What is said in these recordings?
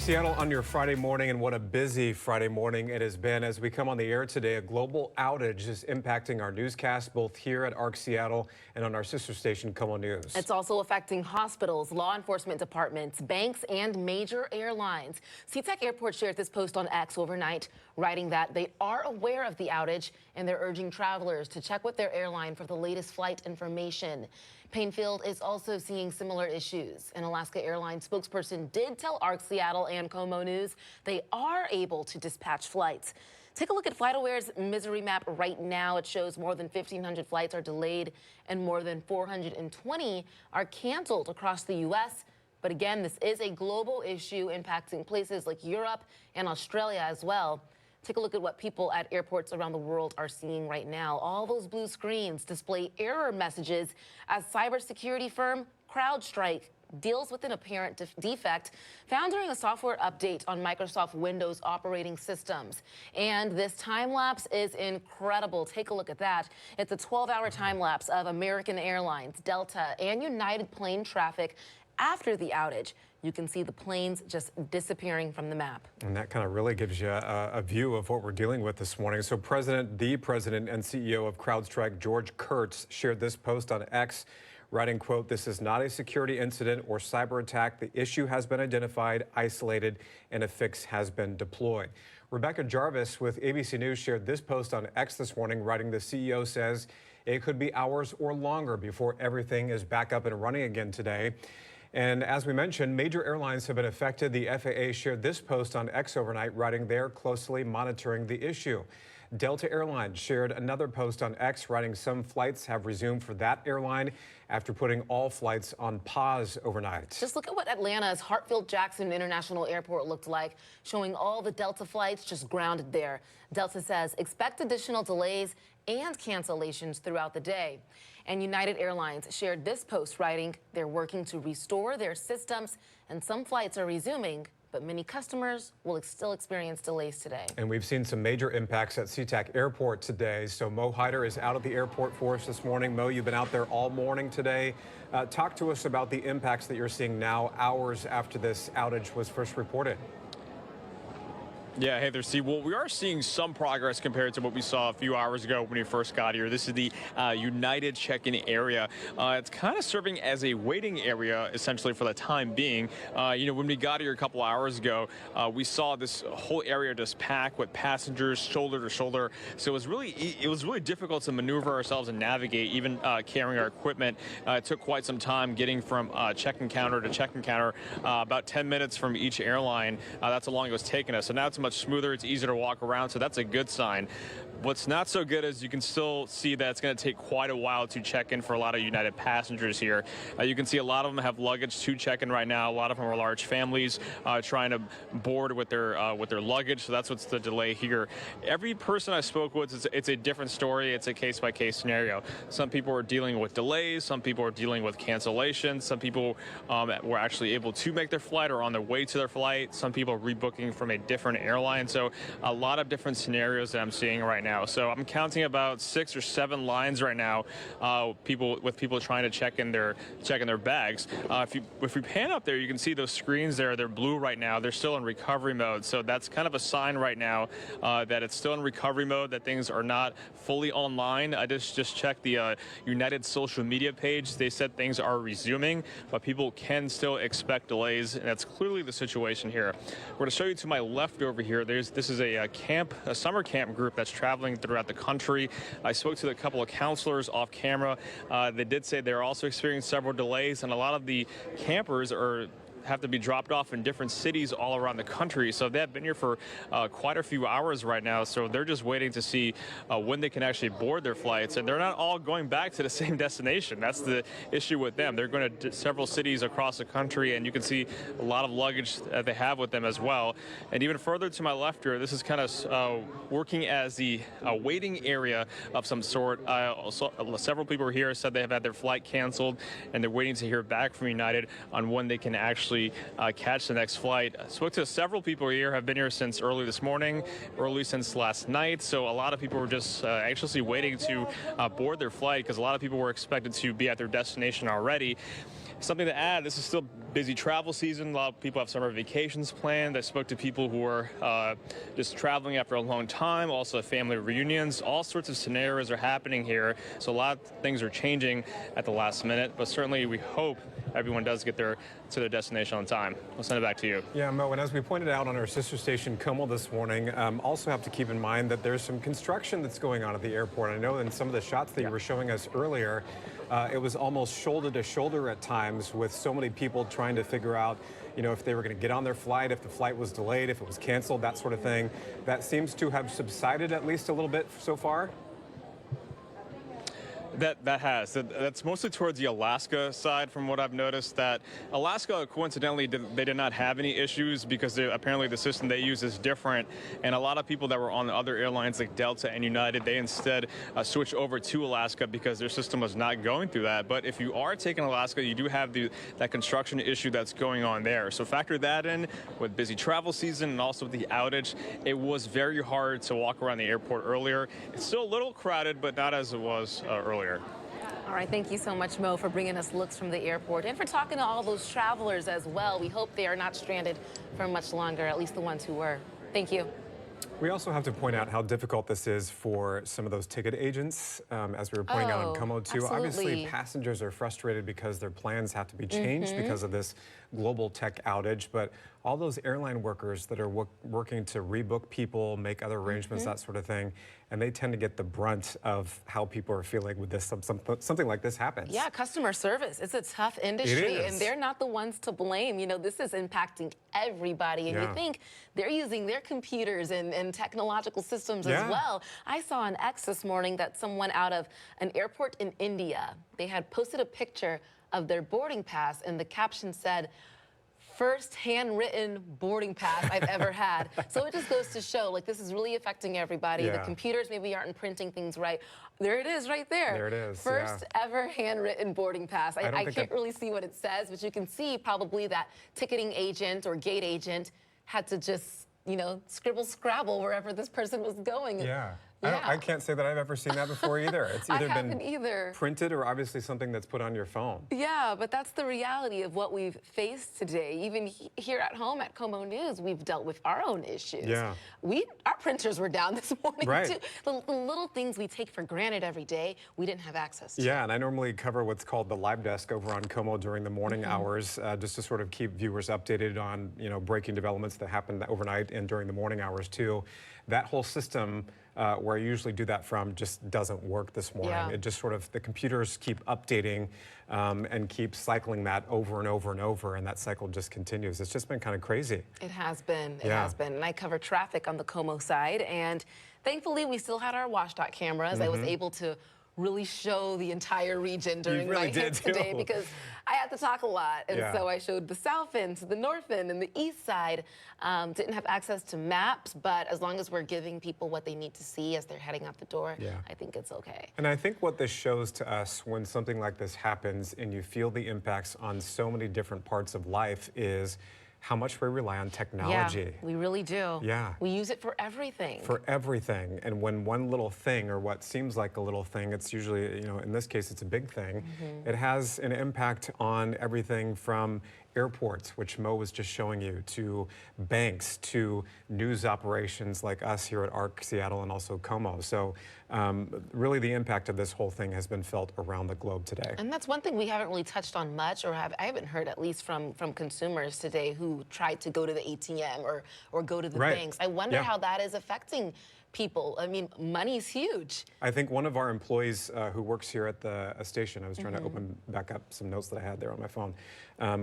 Seattle on your Friday morning, and what a busy Friday morning it has been. As we come on the air today, a global outage is impacting our newscast both here at ARC Seattle and on our sister station, KOMO News. It's also affecting hospitals, law enforcement departments, banks, and major airlines. SeaTac Airport shared this post on X overnight, writing that they are aware of the outage and they're urging travelers to check with their airline for the latest flight information. Painfield is also seeing similar issues. An Alaska Airlines spokesperson did tell ARC Seattle and KOMO News they are able to dispatch flights. Take a look at FlightAware's misery map right now. It shows more than 1,500 flights are delayed and more than 420 are canceled across the U.S. But again, this is a global issue impacting places like Europe and Australia as well. Take a look at what people at airports around the world are seeing right now. All those blue screens display error messages as cybersecurity firm CrowdStrike deals with an apparent defect found during a software update on Microsoft Windows operating systems. And this time lapse is incredible. Take a look at that. It's a 12-hour time lapse of American Airlines, Delta, and United plane traffic after the outage. You can see the planes just disappearing from the map. And that kind of really gives you a view of what we're dealing with this morning. So the president and CEO of CrowdStrike, George Kurtz, shared this post on X, writing, quote, "This is not a security incident or cyber attack. The issue has been identified, isolated, and a fix has been deployed." Rebecca Jarvis with ABC News shared this post on X this morning, writing, "The CEO says it could be hours or longer before everything is back up and running again today." And as we mentioned, major airlines have been affected. The FAA shared this post on X overnight, writing they're closely monitoring the issue. Delta Airlines shared another post on X, writing some flights have resumed for that airline after putting all flights on pause overnight. Just look at what Atlanta's Hartsfield-Jackson International Airport looked like, showing all the Delta flights just grounded there. Delta says expect additional delays and cancellations throughout the day. And United Airlines shared this post, writing they're working to restore their systems and some flights are resuming, but many customers will still experience delays today. And we've seen some major impacts at SeaTac Airport today. So Mo Hyder is out at the airport for us this morning. Mo, you've been out there all morning today. Talk to us about the impacts that you're seeing now, hours after this outage was first reported. Yeah, hey there, Steve. Well, we are seeing some progress compared to what we saw a few hours ago when we first got here. This is the United check-in area. It's kind of serving as a waiting area, essentially, for the time being. When we got here a couple hours ago, we saw this whole area just packed with passengers shoulder to shoulder. So it was really difficult to maneuver ourselves and navigate, even carrying our equipment. It took quite some time getting from check-in counter to check-in counter, about 10 minutes from each airline. That's how long it was taking us. So now it's much smoother, it's easier to walk around, so that's a good sign. What's not so good is you can still see that it's going to take quite a while to check in for a lot of United passengers here. You can see a lot of them have luggage to check in right now. A lot of them are large families trying to board with their luggage, so that's what's the delay here. Every person I spoke with, it's a different story. It's a case-by-case scenario. Some people are dealing with delays. Some people are dealing with cancellations. Some people were actually able to make their flight or on their way to their flight. Some people are rebooking from a different airline. So a lot of different scenarios that I'm seeing right now. So I'm counting about 6 or 7 lines right now, people trying to check in their bags. If we pan up there, you can see those screens there. They're blue right now. They're still in recovery mode. So that's kind of a sign right now that it's still in recovery mode, that things are not fully online. I just checked the United social media page. They said things are resuming, but people can still expect delays, and that's clearly the situation here. We're going to show you to my left over here. This is a summer camp group that's traveling throughout the country. I spoke to a couple of counselors off camera. They did say they're also experiencing several delays, and a lot of the campers have to be dropped off in different cities all around the country. So they've been here for quite a few hours right now. So they're just waiting to see when they can actually board their flights. And they're not all going back to the same destination. That's the issue with them. They're going to several cities across the country, and you can see a lot of luggage that they have with them as well. And even further to my left here, this is kind of working as the waiting area of some sort. Several people here said they have had their flight canceled, and they're waiting to hear back from United on when they can actually actually catch the next flight. I spoke to several people here, have been here since early this morning, early since last night. So a lot of people were just anxiously waiting to board their flight because a lot of people were expected to be at their destination already. Something to add, this is still busy travel season. A lot of people have summer vacations planned. I spoke to people who are just traveling after a long time, also family reunions. All sorts of scenarios are happening here. So a lot of things are changing at the last minute, but certainly we hope everyone does get to their destination on time. I'll send it back to you. Yeah, Mo, and as we pointed out on our sister station, KOMO, this morning, also have to keep in mind that there's some construction that's going on at the airport. I know in some of the shots that you were showing us earlier, it was almost shoulder to shoulder at times with so many people trying to figure out, you know, if they were going to get on their flight, if the flight was delayed, if it was canceled, that sort of thing. That seems to have subsided at least a little bit so far. That has. That's mostly towards the Alaska side from what I've noticed. That Alaska, coincidentally, they did not have any issues because apparently the system they use is different. And a lot of people that were on the other airlines like Delta and United, they instead switched over to Alaska because their system was not going through that. But if you are taking Alaska, you do have that construction issue that's going on there. So factor that in with busy travel season and also the outage. It was very hard to walk around the airport earlier. It's still a little crowded, but not as it was earlier. All right, thank you so much, Mo, for bringing us looks from the airport and for talking to all those travelers as well. We hope they are not stranded for much longer, at least the ones who were. Thank you. We also have to point out how difficult this is for some of those ticket agents, as we were pointing out on KOMO too. Absolutely. Obviously, passengers are frustrated because their plans have to be changed because of this global tech outage, but all those airline workers that are working to rebook people, make other arrangements, that sort of thing, and they tend to get the brunt of how people are feeling with this. Something like this happens. Yeah, customer service. It's a tough industry, and they're not the ones to blame. You know, this is impacting everybody, and you think they're using their computers and technological systems as well. I saw on X this morning that someone out of an airport in India, they had posted a picture of their boarding pass, and the caption said, "First handwritten boarding pass I've ever had." So it just goes to show, like, this is really affecting everybody. The computers maybe aren't printing things right. There it is right there. There it is. First ever handwritten boarding pass. I can't really see what it says, but you can see probably that ticketing agent or gate agent had to just, you know, scribble scrabble wherever this person was going. I can't say that I've ever seen that before either. It's either been printed or obviously something that's put on your phone. Yeah, but that's the reality of what we've faced today. Even here at home at KOMO News, we've dealt with our own issues. Our printers were down this morning too. The little things we take for granted every day, we didn't have access to. Yeah, and I normally cover what's called the live desk over on KOMO during the morning hours, just to sort of keep viewers updated on, you know, breaking developments that happened overnight and during the morning hours too. That whole system where I usually do that from just doesn't work this morning. It just sort of, the computers keep updating and keep cycling that over and over and over, and that cycle just continues. It's just been kind of crazy. It has been. It has been. And I cover traffic on the KOMO side, and thankfully we still had our WashDOT cameras. I was able to really show the entire region during my hits today because I had to talk a lot. And so I showed the south end, the north end, and the east side. Didn't have access to maps, but as long as we're giving people what they need to see as they're heading out the door, I think it's okay. And I think what this shows to us when something like this happens and you feel the impacts on so many different parts of life is how much we rely on technology. Yeah, we really do. Yeah. We use it for everything. For everything. And when one little thing, or what seems like a little thing, it's usually, you know, in this case, it's a big thing. It has an impact on everything from airports, which Mo was just showing you, to banks, to news operations like us here at ARC Seattle and also KOMO. So really the impact of this whole thing has been felt around the globe today. And that's one thing we haven't really touched on much, or I haven't heard at least from consumers today who tried to go to the ATM or go to the banks. I wonder how that is affecting people. I mean, money's huge. I think one of our employees who works here at the station, I was trying to open back up some notes that I had there on my phone,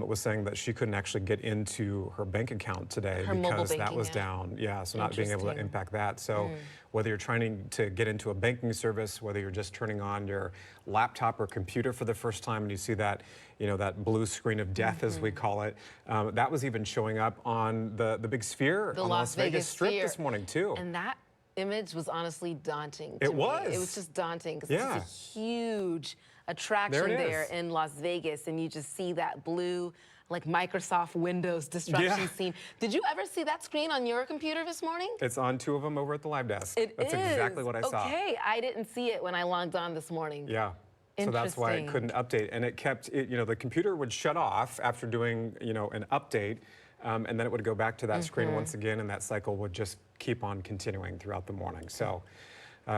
was saying that she couldn't actually get into her bank account today because that was down. Yeah, so not being able to impact that. So whether you're trying to get into a banking service, whether you're just turning on your laptop or computer for the first time and you see that, you know, that blue screen of death, as we call it, that was even showing up on the big sphere on the Las Vegas Strip this morning too. And that image was honestly daunting to me. It was just daunting because it's a huge attraction there in Las Vegas, and you just see that blue like Microsoft Windows disruption Yeah. scene. Did you ever see that screen on your computer this morning? It's on 2 of them over at the live desk. That's exactly what I saw. Okay, I didn't see it when I logged on this morning. Yeah. So that's why it Interesting. couldn't update. And it kept, the computer would shut off after doing, an update. And then it would go back to that screen once again, and that cycle would just keep on continuing throughout the morning. So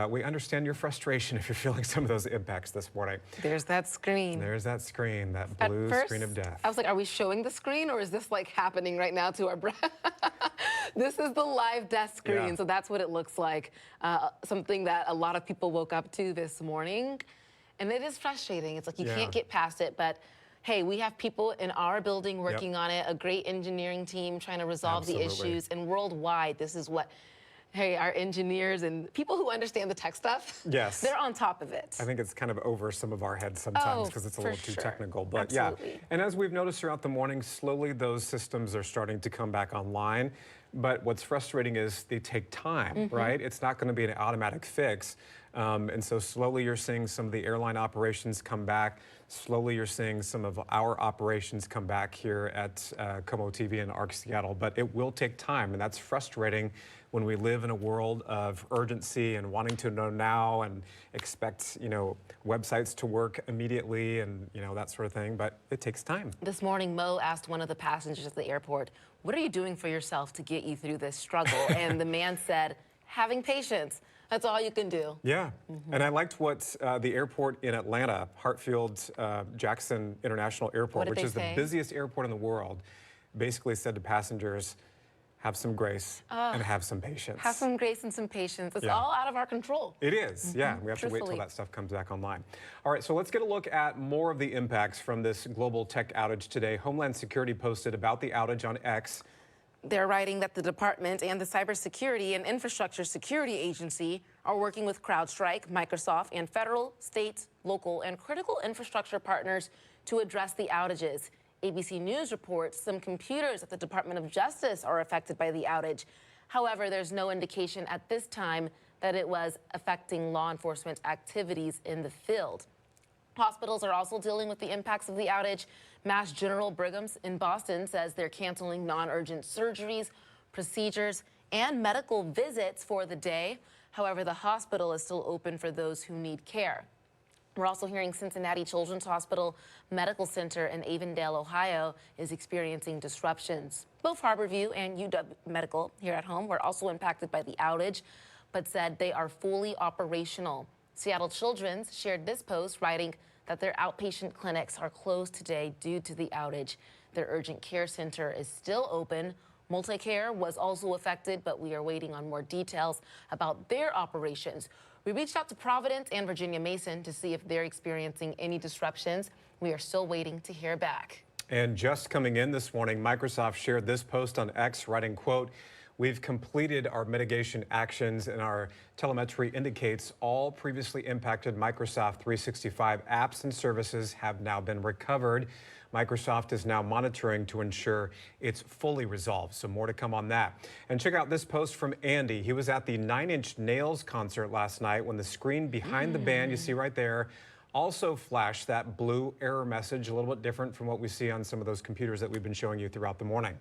we understand your frustration if you're feeling some of those impacts this morning. There's that screen. There's that screen, that At blue first, screen of death. I was like, are we showing the screen or is this like happening right now to our breath? This is the live desk screen, Yeah. so that's what it looks like. Something that a lot of people woke up to this morning. And it is frustrating. It's like you Yeah. can't get past it, but hey, we have people in our building working on it, a great engineering team trying to resolve the Absolutely. issues, and worldwide, this is what, hey, our engineers and people who understand the tech stuff, Yes. they're on top of it. I think it's kind of over some of our heads sometimes because it's a for little too sure. technical. But Absolutely. yeah, and as we've noticed throughout the morning, slowly those systems are starting to come back online. But what's frustrating is they take time, right? It's not going to be an automatic fix. And so slowly you're seeing some of the airline operations come back. Slowly you're seeing some of our operations come back here at KOMO TV in ARC Seattle. But it will take time, and that's frustrating when we live in a world of urgency and wanting to know now and expect, websites to work immediately and, that sort of thing. But it takes time. This morning, Mo asked one of the passengers at the airport, what are you doing for yourself to get you through this struggle? And the man said, having patience. That's all you can do. Yeah, and I liked what the airport in Atlanta, Hartfield Jackson International Airport, What did which they is say? the busiest airport in the world, basically said to passengers, have some grace and have some patience. Have some grace and some patience. It's Yeah. all out of our control. It is, yeah. We have to wait till Truthfully. that stuff comes back online. All right, so let's get a look at more of the impacts from this global tech outage today. Homeland Security posted about the outage on X. They're writing that the department and the Cybersecurity and Infrastructure Security Agency are working with CrowdStrike, Microsoft, and federal, state, local, and critical infrastructure partners to address the outages. ABC News reports some computers at the Department of Justice are affected by the outage. However, there's no indication at this time that it was affecting law enforcement activities in the field. Hospitals are also dealing with the impacts of the outage. Mass General Brigham's in Boston says they're canceling non-urgent surgeries, procedures, and medical visits for the day. However, the hospital is still open for those who need care. We're also hearing Cincinnati Children's Hospital Medical Center in Avondale, Ohio, is experiencing disruptions. Both Harborview and UW Medical here at home were also impacted by the outage, but said they are fully operational. Seattle Children's shared this post, writing that their outpatient clinics are closed today due to the outage. Their urgent care center is still open. Multicare was also affected, but we are waiting on more details about their operations. We reached out to Providence and Virginia Mason to see if they're experiencing any disruptions. We are still waiting to hear back. And just coming in this morning, Microsoft shared this post on X, writing, quote, we've completed our mitigation actions and our telemetry indicates all previously impacted Microsoft 365 apps and services have now been recovered. Microsoft is now monitoring to ensure it's fully resolved. So more to come on that. And check out this post from Andy. He was at the 9 Inch Nails concert last night when the screen behind the band, you see right there, also flashed that blue error message, a little bit different from what we see on some of those computers that we've been showing you throughout the morning.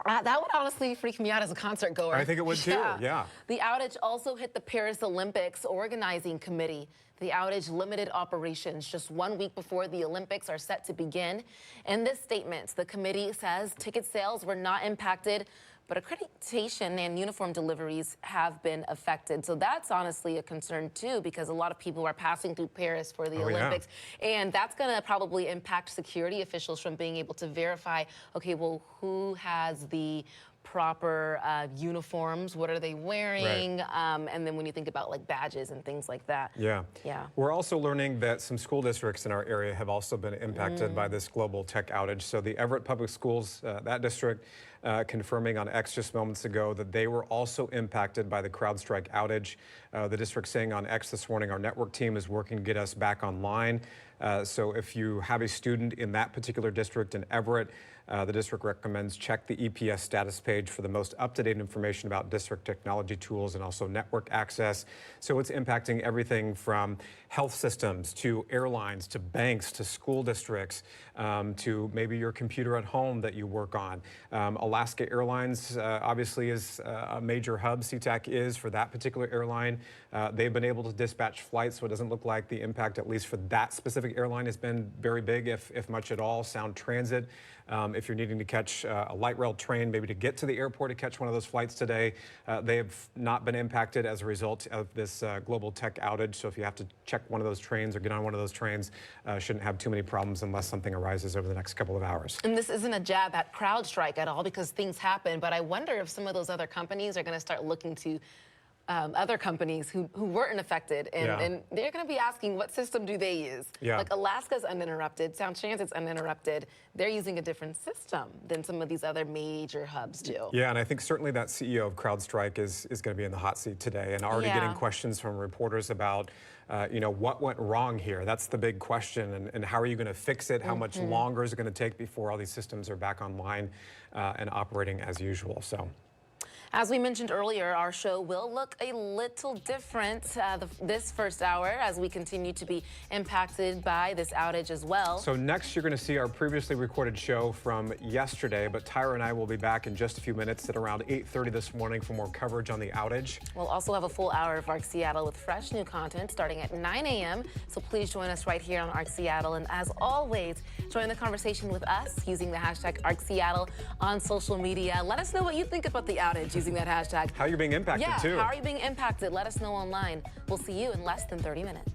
That would honestly freak me out as a concert goer. I think it would too, yeah. The outage also hit the Paris Olympics organizing committee. The outage limited operations just 1 week before the Olympics are set to begin. In this statement, the committee says ticket sales were not impacted, but accreditation and uniform deliveries have been affected. So that's honestly a concern too, because a lot of people are passing through Paris for the Olympics. Yeah. And that's going to probably impact security officials from being able to verify, okay, well, who has the proper uniforms, what are they wearing, right. And then when you think about like badges and things like that. Yeah. Yeah. We're also learning that some school districts in our area have also been impacted by this global tech outage. So the Everett Public Schools, that district, confirming on X just moments ago that they were also impacted by the CrowdStrike outage. The district saying on X this morning, our network team is working to get us back online. So if you have a student in that particular district in Everett, the district recommends check the EPS status page for the most up-to-date information about district technology tools and also network access. So it's impacting everything from health systems to airlines to banks to school districts to maybe your computer at home that you work on. Alaska Airlines obviously is a major hub. SeaTac is for that particular airline. They've been able to dispatch flights, so it doesn't look like the impact, at least for that specific airline, has been very big, if much at all. Sound Transit, if you're needing to catch a light rail train, maybe to get to the airport to catch one of those flights today, they have not been impacted as a result of this global tech outage. So if you have to check one of those trains or get on one of those trains, shouldn't have too many problems unless something arises over the next couple of hours. And this isn't a jab at CrowdStrike at all, because things happen, but I wonder if some of those other companies are going to start looking to other companies who weren't affected, and they're going to be asking, what system do they use? Yeah. Like Alaska's uninterrupted, Sound Transit's uninterrupted. They're using a different system than some of these other major hubs do. Yeah, and I think certainly that CEO of CrowdStrike is going to be in the hot seat today, and already getting questions from reporters about, what went wrong here? That's the big question, and how are you going to fix it? How much longer is it going to take before all these systems are back online and operating as usual? So. As we mentioned earlier, our show will look a little different this first hour as we continue to be impacted by this outage as well. So next, you're going to see our previously recorded show from yesterday, but Tyra and I will be back in just a few minutes at around 8:30 this morning for more coverage on the outage. We'll also have a full hour of ARC Seattle with fresh new content starting at 9 a.m. So please join us right here on ARC Seattle. And as always, join the conversation with us using the hashtag ARC Seattle on social media. Let us know what you think about the outage using that hashtag. How you're being impacted, too. How are you being impacted? Let us know online. We'll see you in less than 30 minutes.